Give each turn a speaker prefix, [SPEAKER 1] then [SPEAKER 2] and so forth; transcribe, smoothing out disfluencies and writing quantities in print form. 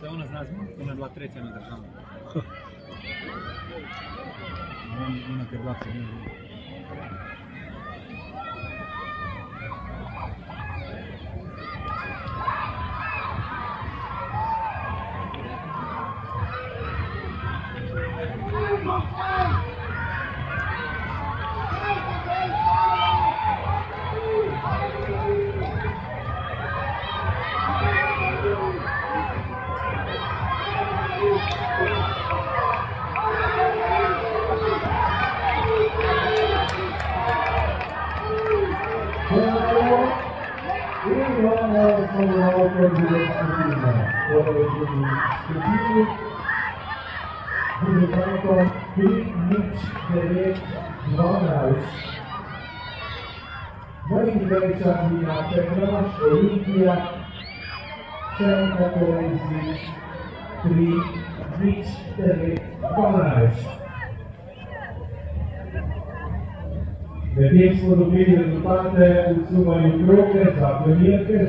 [SPEAKER 1] Це вона з нас, вона 2-3 на державу. Вона 15 днів.
[SPEAKER 2] Olimpia, Czerka Kolezji, 3-4 Nel tempo dobbiamo risultare il suo aiuto, esatto, niente,